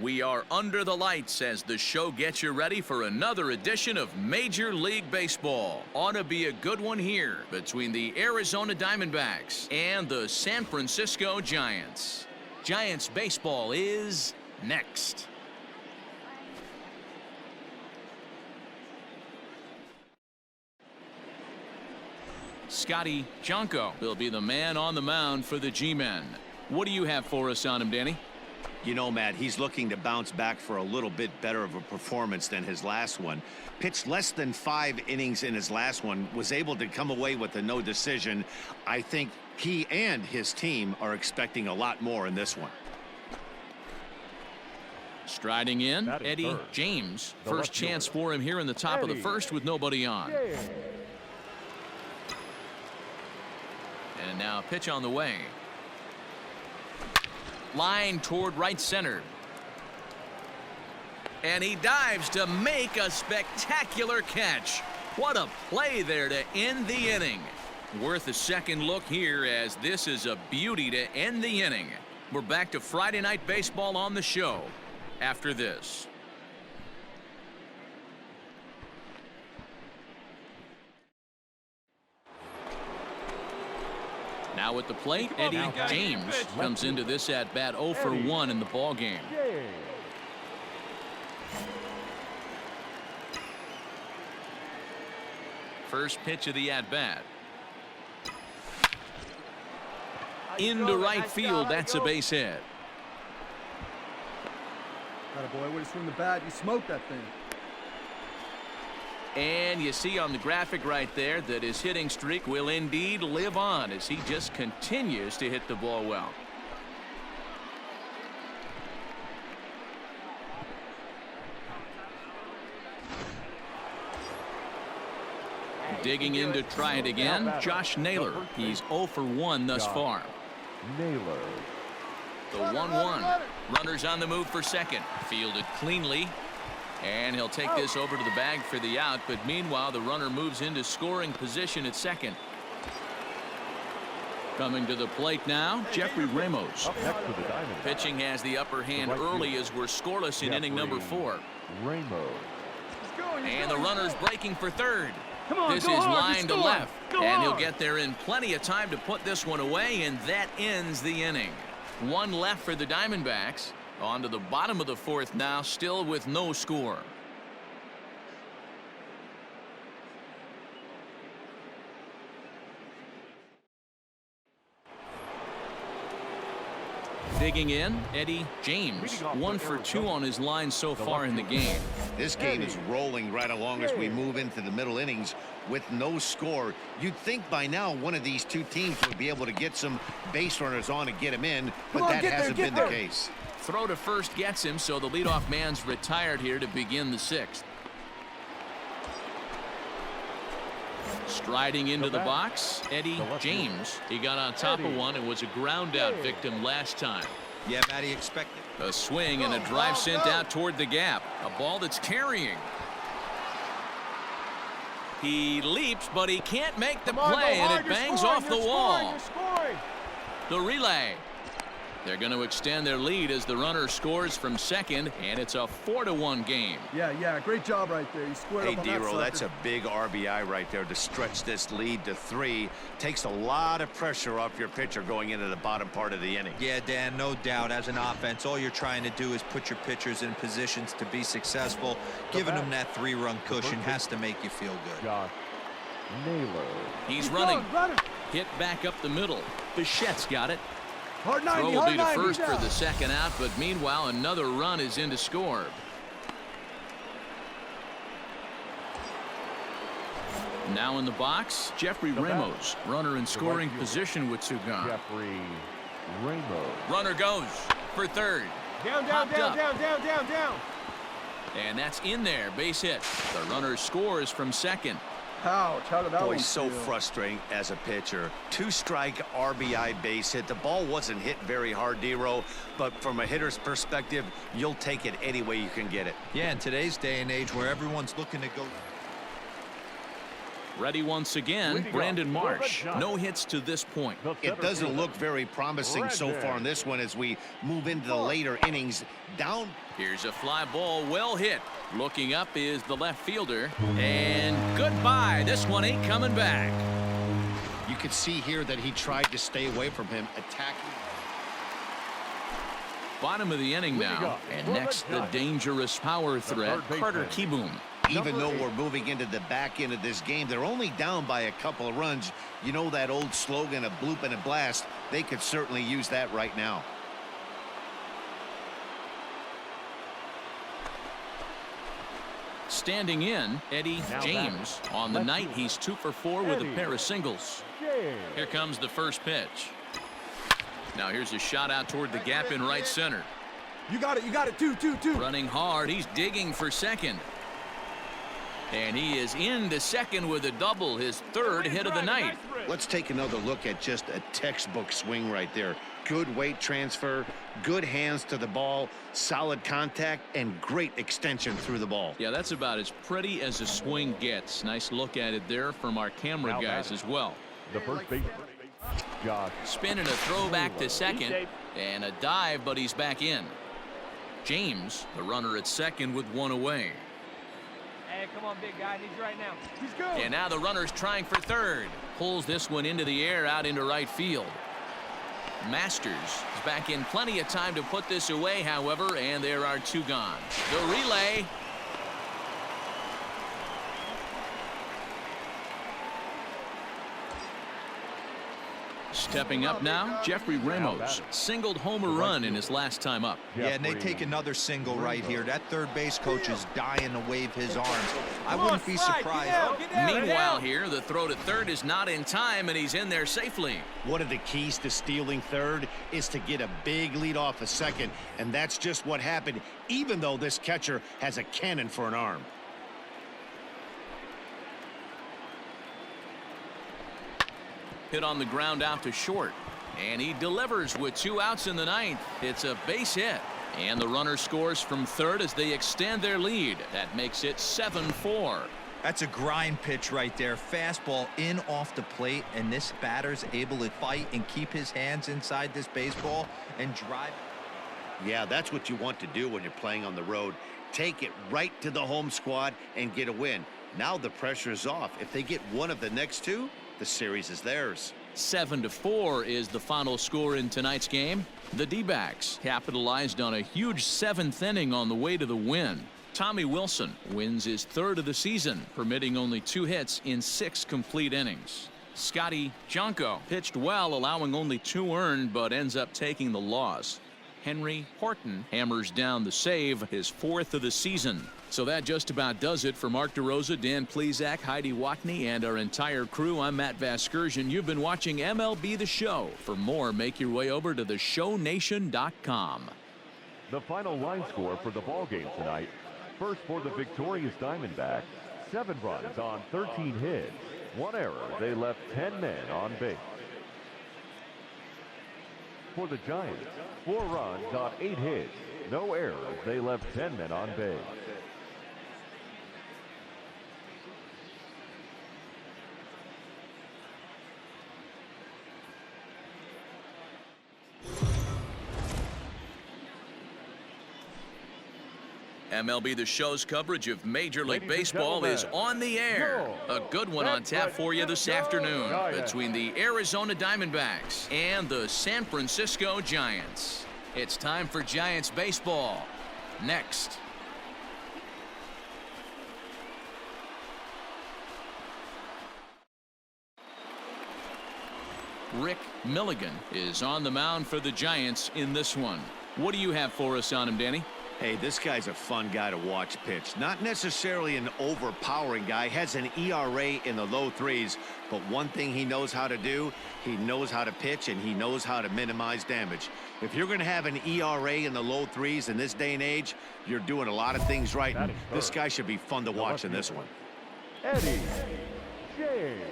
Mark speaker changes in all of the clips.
Speaker 1: We are under the lights as the show gets you ready for another edition of Major League Baseball. Ought to be a good one here between the Arizona Diamondbacks and the San Francisco Giants. Giants baseball is next. Scotty Junko will be the man on the mound for the G-Men. What do you have for us on him, Danny?
Speaker 2: You know, Matt, he's looking to bounce back for a little bit better of a performance than his last one. Pitched less than 5 innings in his last one, was able to come away with a no decision. I think he and his team are expecting a lot more in this one.
Speaker 1: Striding in, Eddie James. First chance for him here in the top of the first with nobody on. And now a pitch on the way. Line toward right center. And he dives to make a spectacular catch. What a play there to end the inning. Worth a second look here, as this is a beauty to end the inning. We're back to Friday Night Baseball on the show after this. Now at the plate, Eddie James comes into this at bat 0 for 1 in the ball game. First pitch of the at bat. Into right field, that's a base hit.
Speaker 3: Attaboy, way to swing the bat. You smoked that thing.
Speaker 1: And you see on the graphic right there that his hitting streak will indeed live on as he just continues to hit the ball well. Digging in to try it again, Josh Naylor. He's 0 for 1 thus far.
Speaker 4: Naylor.
Speaker 1: The 1-1. Runners on the move for second. Fielded cleanly. And he'll take this over to the bag for the out, but meanwhile the runner moves into scoring position at second. Coming to the plate now, Jeffrey Ramos. Pitching has the upper hand early as we're scoreless in inning number 4.
Speaker 4: Ramos.
Speaker 1: And the runner's breaking for third. This is line to left, and he'll get there in plenty of time to put this one away, and that ends the inning. One left for the Diamondbacks. On to the bottom of the 4th now, still with no score. Digging in, Eddie James. 1 for 2 on his line so far in the game.
Speaker 2: This game is rolling right along as we move into the middle innings with no score. You'd think by now one of these two teams would be able to get some base runners on and get him in, but that hasn't been the case.
Speaker 1: Throw to first gets him, so the leadoff man's retired here to begin the 6th. Striding into the box, Eddie James. He got on top of one and was a ground out victim last time.
Speaker 2: Yeah, Matty, expected.
Speaker 1: A swing and a drive sent out toward the gap. A ball that's carrying. He leaps, but he can't make the play, and it bangs off the wall. The relay. They're going to extend their lead as the runner scores from second, and it's a 4-1 game.
Speaker 3: Yeah, great job right there. You squared up on that
Speaker 2: D-Roll,
Speaker 3: sucker.
Speaker 2: that's a big RBI right there to stretch this lead to 3. Takes a lot of pressure off your pitcher going into the bottom part of the inning.
Speaker 5: Yeah, Dan, no doubt. As an offense, all you're trying to do is put your pitchers in positions to be successful. Giving them that 3-run cushion has to make you feel good.
Speaker 4: Josh Naylor.
Speaker 1: He's running. Hit back up the middle. Bichette's got it.
Speaker 3: Hard 90,
Speaker 1: Throw will
Speaker 3: hard
Speaker 1: be to
Speaker 3: 90,
Speaker 1: first for
Speaker 3: down.
Speaker 1: the second out, but meanwhile another run is in to score. Now in the box, Jeffrey Ramos. Runner in scoring position with 2 gone.
Speaker 4: Jeffrey Ramos.
Speaker 1: Runner goes for third.
Speaker 3: Down.
Speaker 1: And that's in there. Base hit. The runner scores from second.
Speaker 3: Ouch, how did that
Speaker 2: Boy,
Speaker 3: one
Speaker 2: so
Speaker 3: feel?
Speaker 2: frustrating as a pitcher. 2-strike RBI base hit. The ball wasn't hit very hard, D-Roll, but from a hitter's perspective, you'll take it any way you can get it.
Speaker 5: Yeah, in today's day and age where everyone's looking to go.
Speaker 1: Ready once again, Brandon Marsh. No hits to this point.
Speaker 2: It doesn't look very promising so far in this one as we move into the later innings. Down.
Speaker 1: Here's a fly ball, well hit. Looking up is the left fielder. And goodbye. This one ain't coming back.
Speaker 2: You could see here that he tried to stay away from him attacking.
Speaker 1: Bottom of the inning now. And next, the dangerous power threat, Carter Kieboom.
Speaker 2: Even though we're moving into the back end of this game, they're only down by a couple of runs. You know that old slogan, a bloop and a blast. They could certainly use that right now.
Speaker 1: Standing in, Eddie James. On the night, he's 2 for 4 with a pair of singles. Here comes the first pitch. Now here's a shot out toward the gap in right center.
Speaker 3: You got it, 2.
Speaker 1: Running hard, he's digging for second. And he is into second with a double, his 3rd hit of the night.
Speaker 2: Let's take another look at just a textbook swing right there. Good weight transfer, good hands to the ball, solid contact, and great extension through the ball.
Speaker 1: Yeah, that's about as pretty as a swing gets. Nice look at it there from our camera guys as well.
Speaker 4: The first baseman, Josh.
Speaker 1: Spinning a throw back to second, and a dive, but he's back in. James, the runner at second with 1 away.
Speaker 6: Hey, come on, big guy. I need you right now.
Speaker 3: He's good.
Speaker 1: And now the runner's trying for third. Pulls this one into the air out into right field. Masters is back in plenty of time to put this away, however, and there are 2 gone. The relay. Stepping up now, Jeffrey Ramos singled home a run in his last time up.
Speaker 5: Yeah, and they take another single right here. That third base coach is dying to wave his arms. I wouldn't be surprised.
Speaker 1: Meanwhile here, the throw to third is not in time, and he's in there safely.
Speaker 2: One of the keys to stealing third is to get a big lead off a second, and that's just what happened, even though this catcher has a cannon for an arm.
Speaker 1: Hit on the ground out to short, and he delivers with 2 outs in the 9th. It's a base hit, and the runner scores from third as they extend their lead. That makes it 7-4.
Speaker 5: That's a grind pitch right there. Fastball in off the plate, and this batter's able to fight and keep his hands inside this baseball and drive.
Speaker 2: Yeah, that's what you want to do when you're playing on the road. Take it right to the home squad and get a win. Now the pressure is off. If they get one of the next 2, the series is theirs.
Speaker 1: 7-4 is the final score in tonight's game. The D-backs capitalized on a huge 7th inning on the way to the win. Tommy Wilson wins his 3rd of the season, permitting only 2 hits in 6 complete innings. Scotty Jonko pitched well, allowing only 2 earned, but ends up taking the loss. Henry Horton hammers down the save, his 4th of the season. So that just about does it for Mark DeRosa, Dan Plesac, Heidi Watney, and our entire crew. I'm Matt Vasgersian. You've been watching MLB The Show. For more, make your way over to theshownation.com.
Speaker 4: The final line score for the ball game tonight. First for the victorious Diamondbacks, 7 runs on 13 hits. 1 error. They left 10 men on base. For the Giants, 4 runs on 8 hits. No errors. They left 10 men on base.
Speaker 1: MLB The Show's coverage of Major League Baseball is on the air. A good one on tap for you this afternoon between the Arizona Diamondbacks and the San Francisco Giants. It's time for Giants baseball. Next. Rick Milligan is on the mound for the Giants in this one. What do you have for us on him, Danny?
Speaker 2: Hey, this guy's a fun guy to watch pitch. Not necessarily an overpowering guy. Has an ERA in the low 3s. But one thing he knows how to do, he knows how to pitch, and he knows how to minimize damage. If you're going to have an ERA in the low 3s in this day and age, you're doing a lot of things right. And this guy should be fun to watch in this one.
Speaker 4: Eddie James.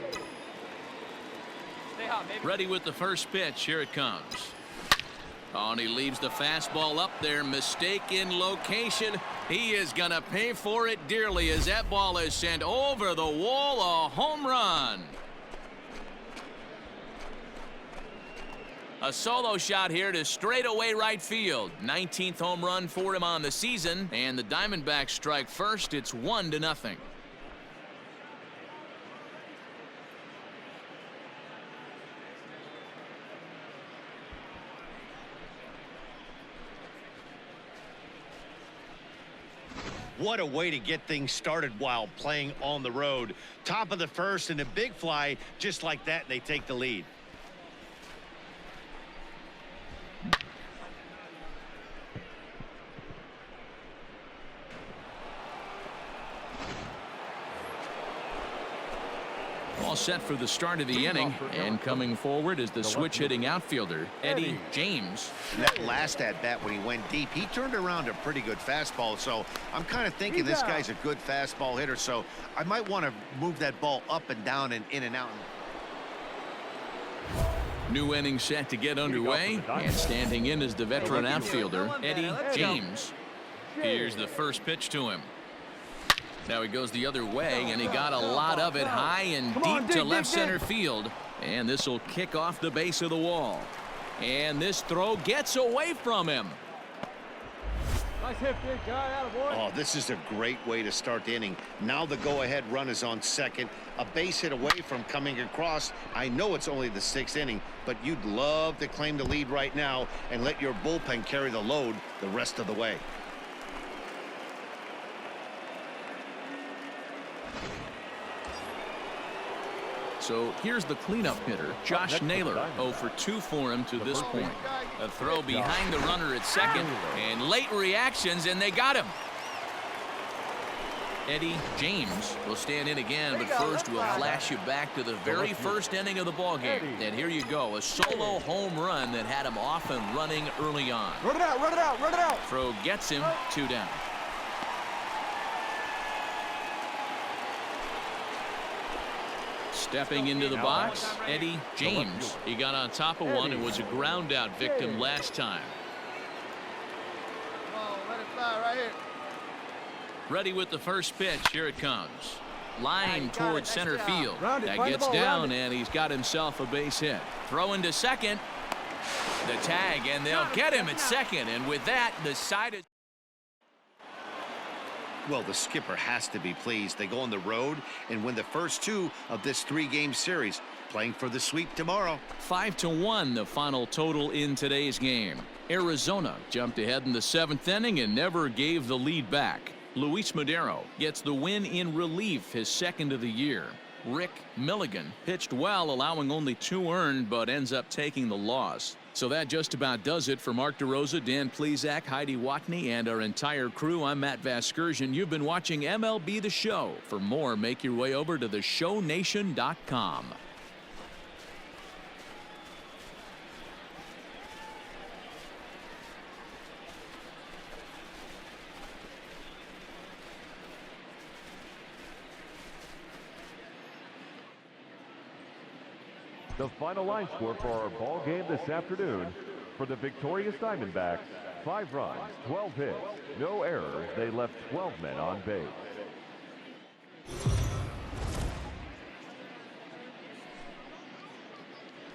Speaker 6: Stay hot, baby.
Speaker 1: Ready with the first pitch. Here it comes. Oh, and he leaves the fastball up there. Mistaken location. He is going to pay for it dearly as that ball is sent over the wall, a home run. A solo shot here to straightaway right field. 19th home run for him on the season, and the Diamondbacks strike first. It's 1-0.
Speaker 2: What a way to get things started while playing on the road. Top of the first and a big fly just like that, and they take the lead.
Speaker 1: All set for the start of the inning, and coming forward is the switch-hitting outfielder, Eddie James.
Speaker 2: And that last at-bat when he went deep, he turned around a pretty good fastball, so I'm kind of thinking this guy's a good fastball hitter, so I might want to move that ball up and down and in and out.
Speaker 1: New inning set to get underway, and standing in is the veteran outfielder, Eddie James. Here's the first pitch to him. Now he goes the other way, and he got a lot of it high and deep to left center field. And this will kick off the base of the wall. And this throw gets away from him.
Speaker 6: Nice hit, big guy. Attaboy.
Speaker 2: Oh, this is a great way to start the inning. Now the go-ahead run is on second. A base hit away from coming across. I know it's only the 6th inning, but you'd love to claim the lead right now and let your bullpen carry the load the rest of the way.
Speaker 1: So here's the cleanup hitter, Josh Naylor. 0 for 2 for him to this point. A throw behind the runner at second, and late reactions, and they got him. Eddie James will stand in again, but first we'll flash you back to the very first inning of the ballgame. And here you go, a solo home run that had him off and running early on.
Speaker 3: Run it out, run it out, run it out.
Speaker 1: Throw gets him, 2 down. Stepping into the box, Eddie James. He got on top of one and was a ground out victim last time.
Speaker 3: Come on, let it fly right here.
Speaker 1: Ready with the first pitch. Here it comes. Line towards center field. That gets down, and he's got himself a base hit. Throw into second. The tag, and they'll get him at second. And with that, the side is.
Speaker 2: Well, the skipper has to be pleased. They go on the road and win the first 2 of this 3-game series, playing for the sweep tomorrow.
Speaker 1: 5-1 the final total in today's game. Arizona jumped ahead in the 7th inning and never gave the lead back. Luis Madero gets the win in relief, his 2nd of the year. Rick Milligan pitched well, allowing only 2 earned, but ends up taking the loss. So that just about does it for Mark DeRosa, Dan Plesac, Heidi Watney, and our entire crew. I'm Matt Vasgersian. You've been watching MLB The Show. For more, make your way over to theshownation.com.
Speaker 4: The final line score for our ball game this afternoon: for the victorious Diamondbacks, 5 runs, 12 hits, no errors. They left 12 men on base.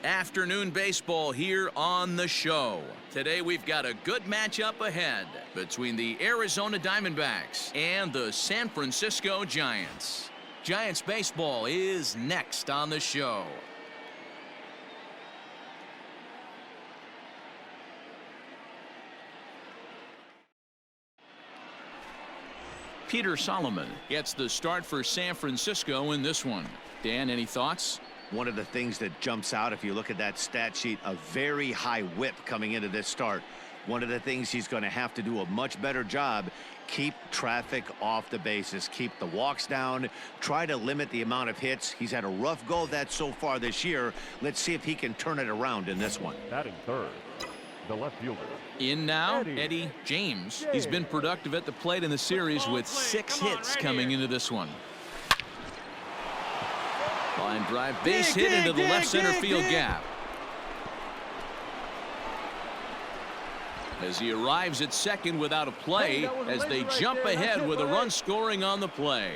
Speaker 1: Afternoon baseball here on the show. Today we've got a good matchup ahead between the Arizona Diamondbacks and the San Francisco Giants. Giants baseball is next on the show. Peter Solomon gets the start for San Francisco in this one. Dan, any thoughts?
Speaker 2: One of the things that jumps out, if you look at that stat sheet, a very high whip coming into this start. One of the things he's going to have to do a much better job, keep traffic off the bases, keep the walks down, try to limit the amount of hits. He's had a rough go of that so far this year. Let's see if he can turn it around in this one.
Speaker 4: Batting third, the left fielder.
Speaker 1: In now, Eddie James. He's been productive at the plate in the series with 6 hits coming into this one. Line drive, base hit into the left center field gap. as he arrives at second without a play as they jump ahead with a run scoring on the play.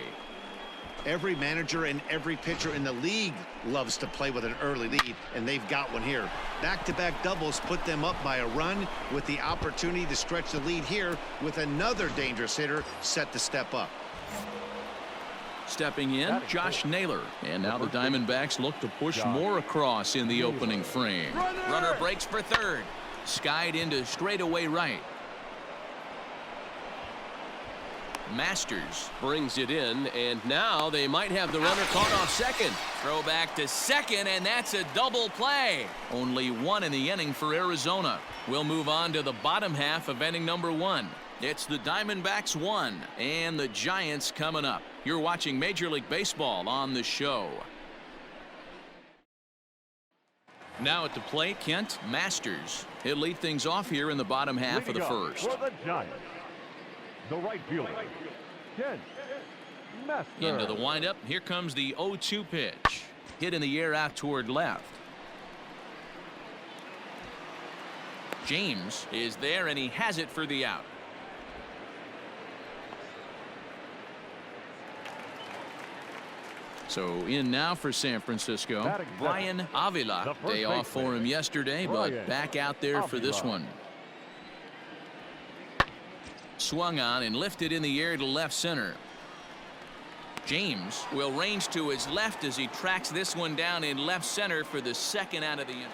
Speaker 2: Every manager and every pitcher in the league loves to play with an early lead, and they've got one here. Back-to-back doubles put them up by a run with the opportunity to stretch the lead here with another dangerous hitter set to step up.
Speaker 1: Stepping in, Josh Naylor. And now the Diamondbacks look to push more across in the opening frame. Runner breaks for third. Skied into straightaway right. Masters brings it in, and now they might have the runner caught off second. Throw back to second, and that's a double play. Only one in the inning for Arizona. We'll move on to the bottom half of inning number 1. It's the Diamondbacks 1 and the Giants coming up. You're watching Major League Baseball on the show. Now at the plate, Kent Masters. He'll lead things off here in the bottom half of the first.
Speaker 4: For the Giants, the right fielder, Kent Masters.
Speaker 1: Into the windup. Here comes the 0-2 pitch. Hit in the air out toward left. James is there, and he has it for the out. So in now for San Francisco, Brian Avila. Day off for him yesterday, but back out there for this one. Swung on and lifted in the air to left center. James will range to his left as he tracks this one down in left center for the second out of the inning.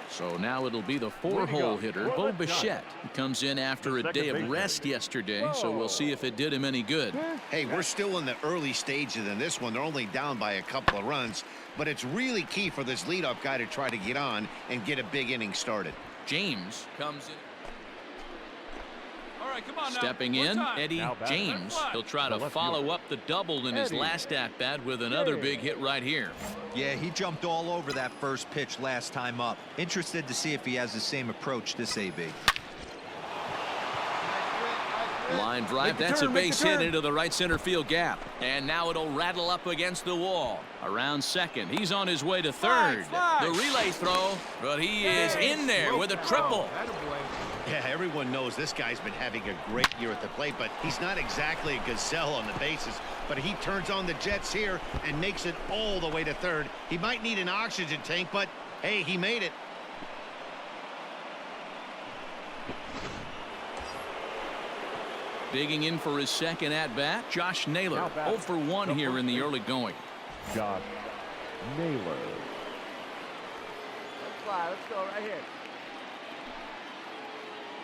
Speaker 1: So now it'll be the 4-hole hitter, Bo Bichette. He comes in after a day of rest yesterday, so we'll see if it did him any good.
Speaker 2: Hey, we're still in the early stages in this one. They're only down by a couple of runs, but it's really key for this leadoff guy to try to get on and get a big inning started.
Speaker 1: James comes in.
Speaker 6: All right, come on now.
Speaker 1: Stepping
Speaker 6: One
Speaker 1: in,
Speaker 6: time.
Speaker 1: Eddie James. He'll try to follow up the double in his last at-bat with another big hit right here.
Speaker 5: Yeah, he jumped all over that first pitch last time up. Interested to see if he has the same approach this AB.
Speaker 1: Line drive, that's a base hit into the right center field gap. And now it'll rattle up against the wall. Around second, he's on his way to third. The relay throw, but he is in there with a triple.
Speaker 2: Yeah, everyone knows this guy's been having a great year at the plate, but he's not exactly a gazelle on the bases. But he turns on the jets here and makes it all the way to third. He might need an oxygen tank, but hey, he made it.
Speaker 1: Digging in for his second at-bat, Josh Naylor. 0 for 1 here in the early going.
Speaker 4: Josh Naylor.
Speaker 3: Let's fly. Let's go right here.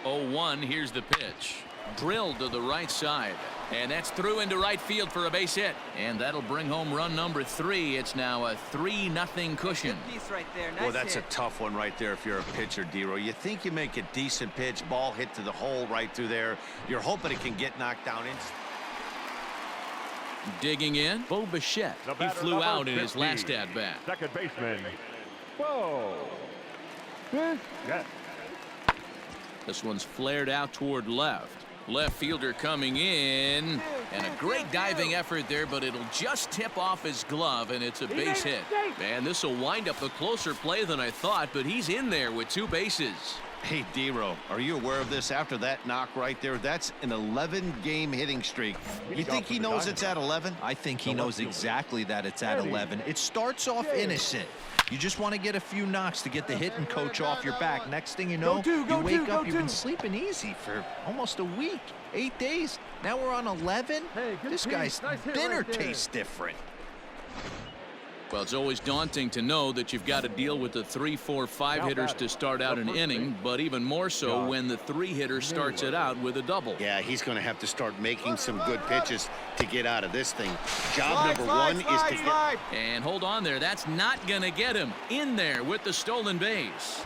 Speaker 1: 0-1, here's the pitch. Drilled to the right side. And that's through into right field for a base hit. And that'll bring home run number 3. It's now a 3-0 cushion.
Speaker 3: Piece right there. Nice
Speaker 2: Well, that's
Speaker 3: hit.
Speaker 2: a tough one right there if you're a pitcher, D-Roy. You think you make a decent pitch, ball hit to the hole right through there. You're hoping it can get knocked down.
Speaker 1: Digging in, Bo Bichette. He flew out in his last at-bat.
Speaker 4: Second baseman, Bo Bichette.
Speaker 1: This one's flared out toward left. Left fielder coming in. And a great diving effort there, but it'll just tip off his glove, and it's a base hit. Man, this will wind up a closer play than I thought, but he's in there with 2 bases.
Speaker 2: Hey, D-Roy, are you aware of this? After that knock right there, that's an 11-game hitting streak. You think he knows it's at 11?
Speaker 5: I think he knows exactly that it's at 11. It starts off innocent. You just want to get a few knocks to get the hitting coach off your back. Next thing you know, you wake up, you've been sleeping easy for almost a week, 8 days. Now we're on 11.
Speaker 6: Hey, good
Speaker 5: This
Speaker 6: piece.
Speaker 5: guy's
Speaker 6: Nice hit
Speaker 5: dinner
Speaker 6: right there.
Speaker 5: tastes different.
Speaker 1: Well, it's always daunting to know that you've got to deal with the 3, 4, 5 hitters to start out an inning, but even more so when the 3-hitter starts it out with a double.
Speaker 2: Yeah, he's going to have to start making some good pitches to get out of this thing. Job number 1 is to get...
Speaker 1: And hold on there. That's not going to get him in there with the stolen base.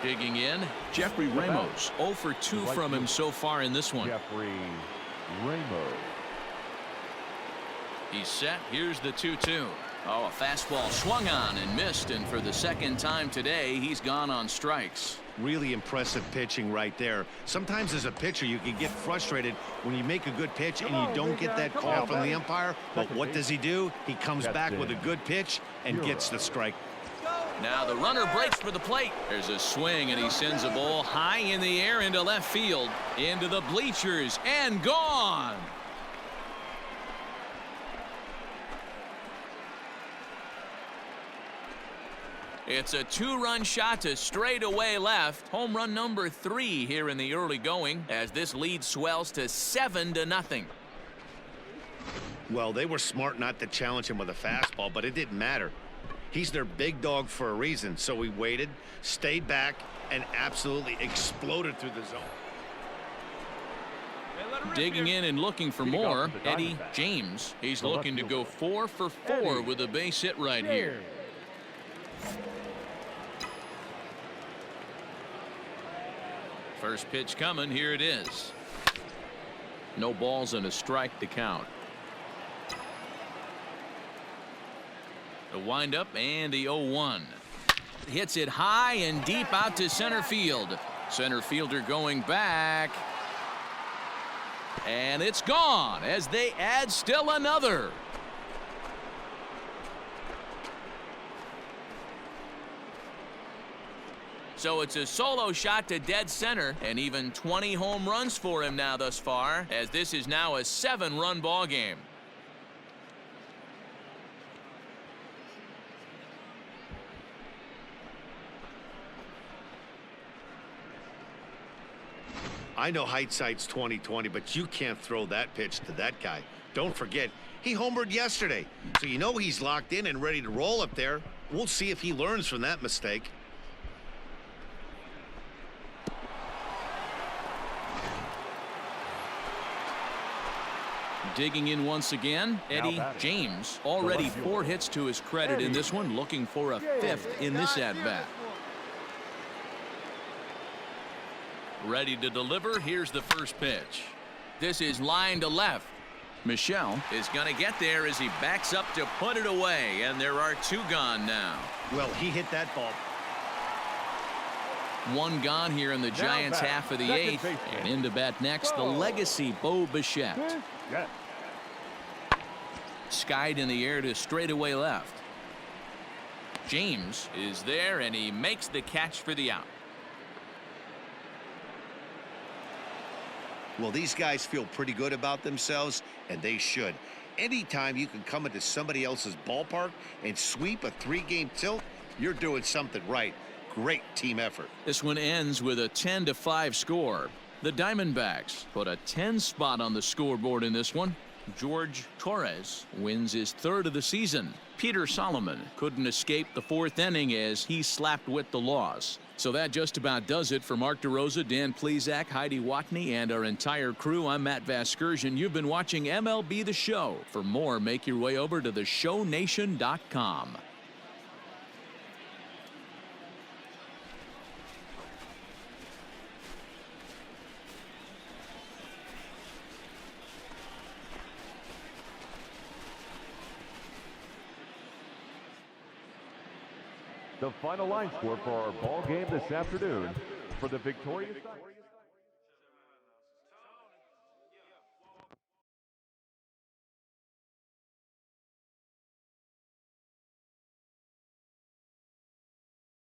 Speaker 1: Digging in, Jeffrey Ramos. 0 for 2 from him so far in this one.
Speaker 4: Jeffrey Ramos.
Speaker 1: He's set. Here's the 2-2. Oh, a fastball swung on and missed, and for the second time today, he's gone on strikes.
Speaker 2: Really impressive pitching right there. Sometimes as a pitcher, you can get frustrated when you make a good pitch and you don't get that call from the umpire. But what does he do? He comes back with a good pitch and gets the strike.
Speaker 1: Now the runner breaks for the plate. There's a swing, and he sends a ball high in the air into left field, into the bleachers, and gone. It's a two-run shot to straightaway left. Home run number 3 here in the early going as this lead swells to 7-0.
Speaker 2: Well, they were smart not to challenge him with a fastball, but it didn't matter. He's their big dog for a reason, so he waited, stayed back, and absolutely exploded through the zone.
Speaker 1: Digging in and looking for more, Eddie James. He's looking to go 4 for 4 with a base hit right here. First pitch coming. Here it is. No balls and a strike to count. The windup and the 0-1. Hits it high and deep out to center field. Center fielder going back. And it's gone as they add still another. So it's a solo shot to dead center, and even 20 home runs for him now thus far, as this is now a 7-run ball game.
Speaker 2: I know hindsight's 20/20, but you can't throw that pitch to that guy. Don't forget, he homered yesterday, so you know he's locked in and ready to roll up there. We'll see if he learns from that mistake.
Speaker 1: Digging in once again, Eddie James. Already 4 hits to his credit in this one, looking for a 5th in this at-bat. Ready to deliver. Here's the first pitch. This is line to left. Michelle is going to get there as he backs up to put it away, and there are 2 gone now.
Speaker 2: Well, he hit that ball.
Speaker 1: 1 gone here in the Giants' half of the 8th. And in to bat next, the legacy Bo Bichette. Skied in the air to straightaway left. James is there, and he makes the catch for the out.
Speaker 2: Well, these guys feel pretty good about themselves, and they should. Anytime you can come into somebody else's ballpark and sweep a 3-game tilt, you're doing something right. Great team effort.
Speaker 1: This one ends with a 10-5 score. The Diamondbacks put a 10 spot on the scoreboard in this one. George Torres wins his 3rd of the season. Peter Solomon couldn't escape the 4th inning as he slapped with the loss. So that just about does it for Mark DeRosa, Dan Plesac, Heidi Watney, and our entire crew. I'm Matt Vasgersian. You've been watching MLB The Show. For more, make your way over to theshownation.com.
Speaker 4: The final line score for our ball game this afternoon for the victorious